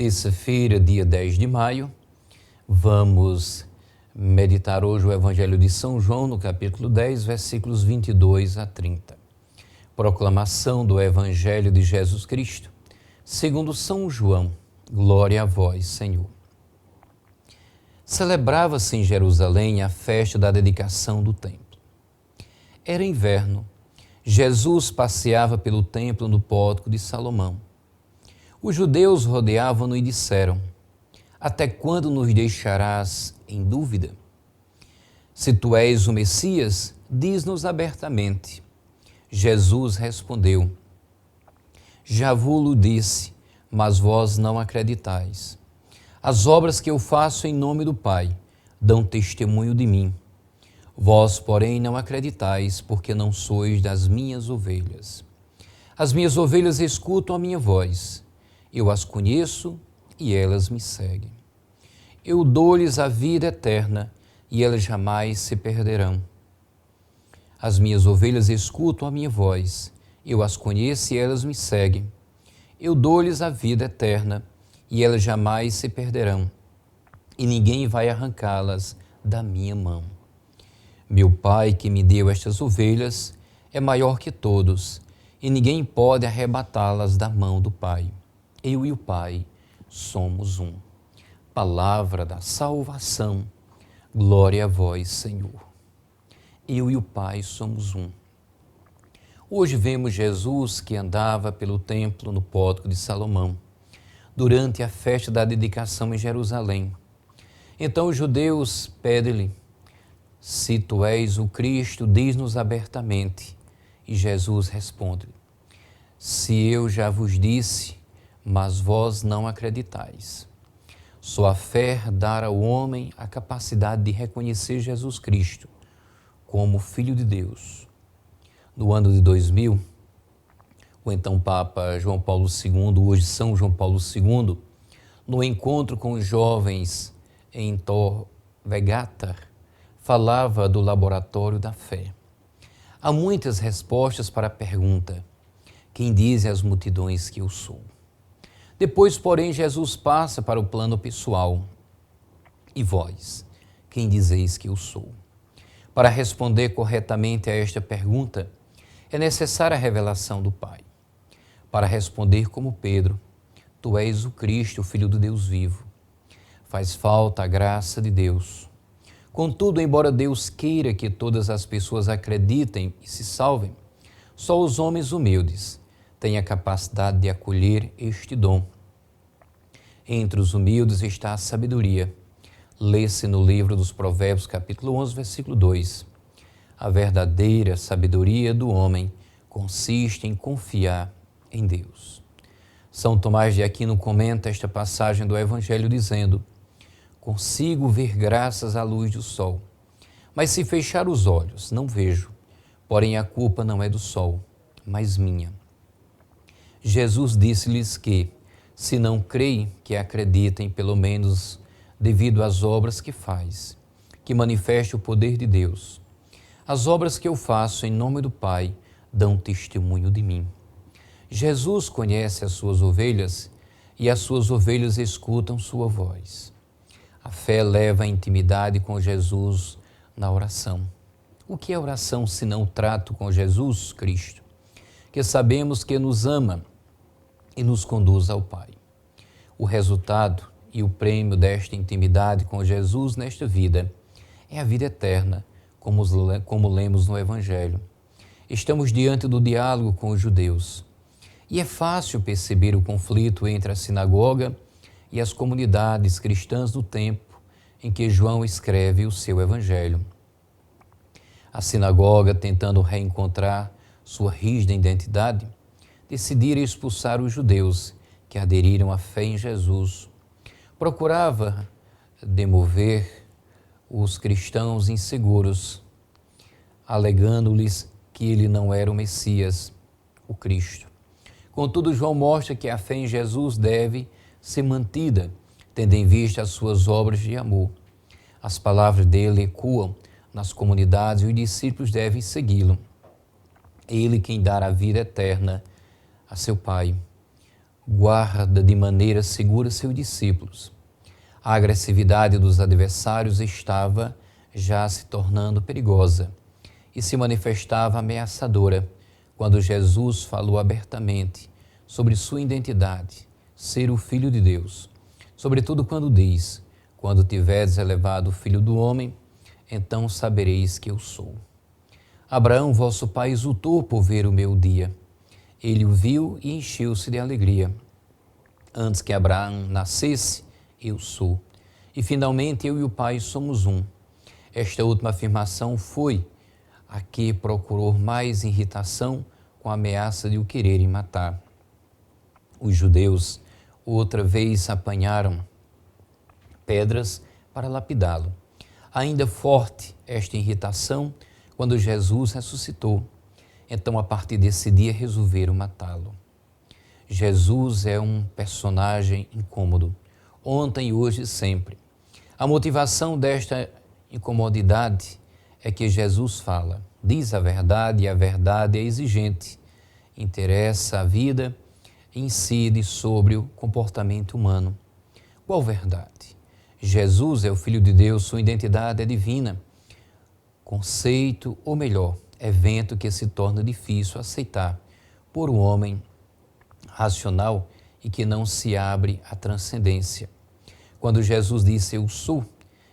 Terça-feira, dia 10 de maio, vamos meditar hoje o Evangelho de São João, no capítulo 10, versículos 22 a 30. Proclamação do Evangelho de Jesus Cristo, segundo São João. Glória a vós, Senhor. Celebrava-se em Jerusalém a festa da dedicação do templo. Era inverno. Jesus passeava pelo templo no pórtico de Salomão. Os judeus rodeavam-no e disseram: até quando nos deixarás em dúvida? Se tu és o Messias, diz-nos abertamente. Jesus respondeu: já vos-lo disse, mas vós não acreditais. As obras que eu faço em nome do Pai dão testemunho de mim. Vós, porém, não acreditais, porque não sois das minhas ovelhas. As minhas ovelhas escutam a minha voz. Eu as conheço e elas me seguem. Eu dou-lhes a vida eterna e elas jamais se perderão. As minhas ovelhas escutam a minha voz. Eu as conheço e elas me seguem. Eu dou-lhes a vida eterna e elas jamais se perderão. E ninguém vai arrancá-las da minha mão. Meu Pai, que me deu estas ovelhas, é maior que todos, e ninguém pode arrebatá-las da mão do Pai. Eu e o Pai somos um. Palavra da salvação. Glória a vós, Senhor. Eu e o Pai somos um. Hoje vemos Jesus que andava pelo templo no pórtico de Salomão, durante a festa da dedicação em Jerusalém. Então os judeus pedem-lhe: se tu és o Cristo, diz-nos abertamente. E Jesus responde: se eu já vos disse, mas vós não acreditais. Só a fé dá ao homem a capacidade de reconhecer Jesus Cristo como Filho de Deus. No ano de 2000, o então Papa João Paulo II, hoje São João Paulo II, no encontro com os jovens em Tor Vergata, falava do laboratório da fé. Há muitas respostas para a pergunta: quem dizem as multidões que eu sou? Depois, porém, Jesus passa para o plano pessoal. E vós, quem dizeis que eu sou? Para responder corretamente a esta pergunta, é necessária a revelação do Pai. Para responder como Pedro: tu és o Cristo, o Filho do Deus vivo. Faz falta a graça de Deus. Contudo, embora Deus queira que todas as pessoas acreditem e se salvem, só os homens humildes têm a capacidade de acolher este dom. Entre os humildes está a sabedoria. Lê-se no livro dos Provérbios, capítulo 11, versículo 2. A verdadeira sabedoria do homem consiste em confiar em Deus. São Tomás de Aquino comenta esta passagem do Evangelho dizendo: consigo ver graças à luz do sol, mas se fechar os olhos, não vejo. Porém, a culpa não é do sol, mas minha. Jesus disse-lhes que, se não creem, que acreditem, pelo menos devido às obras que faz, que manifeste o poder de Deus. As obras que eu faço em nome do Pai dão testemunho de mim. Jesus conhece as suas ovelhas e as suas ovelhas escutam sua voz. A fé leva a intimidade com Jesus na oração. O que é oração se não trato com Jesus Cristo, que sabemos que nos ama e nos conduz ao Pai? O resultado e o prêmio desta intimidade com Jesus nesta vida é a vida eterna, como lemos no Evangelho. Estamos diante do diálogo com os judeus e é fácil perceber o conflito entre a sinagoga e as comunidades cristãs do tempo em que João escreve o seu Evangelho. A sinagoga, tentando reencontrar sua rígida identidade, decidira expulsar os judeus que aderiram à fé em Jesus. Procurava demover os cristãos inseguros, alegando-lhes que ele não era o Messias, o Cristo. Contudo, João mostra que a fé em Jesus deve ser mantida, tendo em vista as suas obras de amor. As palavras dele ecoam nas comunidades e os discípulos devem segui-lo. Ele quem dará a vida eterna a seu Pai. guarda de maneira segura seus discípulos. A agressividade dos adversários estava já se tornando perigosa e se manifestava ameaçadora quando Jesus falou abertamente sobre sua identidade, ser o Filho de Deus. Sobretudo quando diz: quando tiverdes elevado o Filho do Homem, então sabereis que eu sou. Abraão, vosso pai, exultou por ver o meu dia. Ele o viu e encheu-se de alegria. Antes que Abraão nascesse, eu sou. E finalmente eu e o Pai somos um. Esta última afirmação foi a que procurou mais irritação com a ameaça de o quererem matar. Os judeus outra vez apanharam pedras para lapidá-lo. Ainda forte esta irritação quando Jesus ressuscitou. Então, a partir desse dia, resolveram matá-lo. Jesus é um personagem incômodo, ontem, e hoje e sempre. A motivação desta incomodidade é que Jesus fala, diz a verdade e a verdade é exigente, interessa a vida e incide sobre o comportamento humano. Qual verdade? Jesus é o Filho de Deus, sua identidade é divina. Conceito, ou melhor, evento que se torna difícil aceitar por um homem racional e que não se abre à transcendência. Quando Jesus disse eu sou,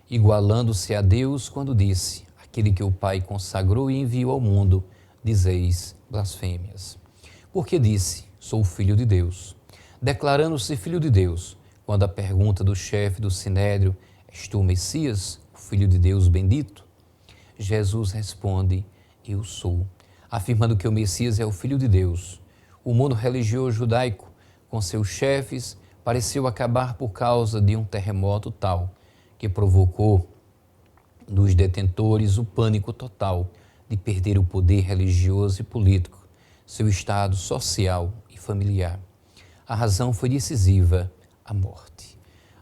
igualando-se a Deus quando disse aquele que o Pai consagrou e enviou ao mundo, dizeis blasfêmias. Porque disse sou filho de Deus, declarando-se filho de Deus, quando a pergunta do chefe do Sinédrio, és tu o Messias, o Filho de Deus bendito? Jesus responde, eu sou, afirmando que o Messias é o Filho de Deus. O mundo religioso judaico, com seus chefes, pareceu acabar por causa de um terremoto tal, que provocou nos detentores o pânico total de perder o poder religioso e político, seu estado social e familiar. A razão foi decisiva, a morte.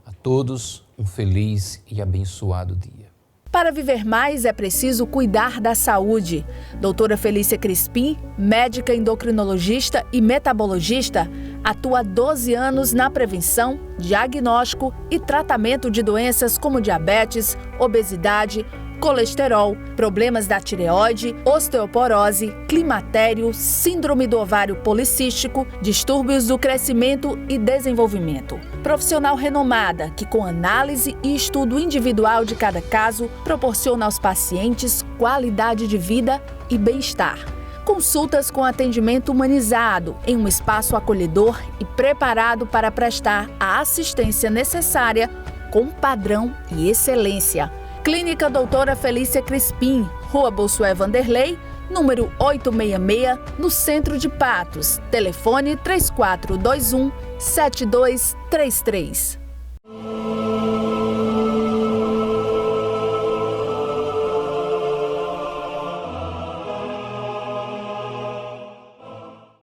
A todos, um feliz e abençoado dia. Para viver mais é preciso cuidar da saúde. Doutora Felícia Crispim, médica endocrinologista e metabologista, atua há 12 anos na prevenção, diagnóstico e tratamento de doenças como diabetes, obesidade, colesterol, problemas da tireoide, osteoporose, climatério, síndrome do ovário policístico, distúrbios do crescimento e desenvolvimento. Profissional renomada que, com análise e estudo individual de cada caso, proporciona aos pacientes qualidade de vida e bem-estar. Consultas com atendimento humanizado em um espaço acolhedor e preparado para prestar a assistência necessária com padrão e excelência. Clínica Doutora Felícia Crispim, Rua Bossuet Vanderlei, número 866, no centro de Patos. Telefone 3421-7233.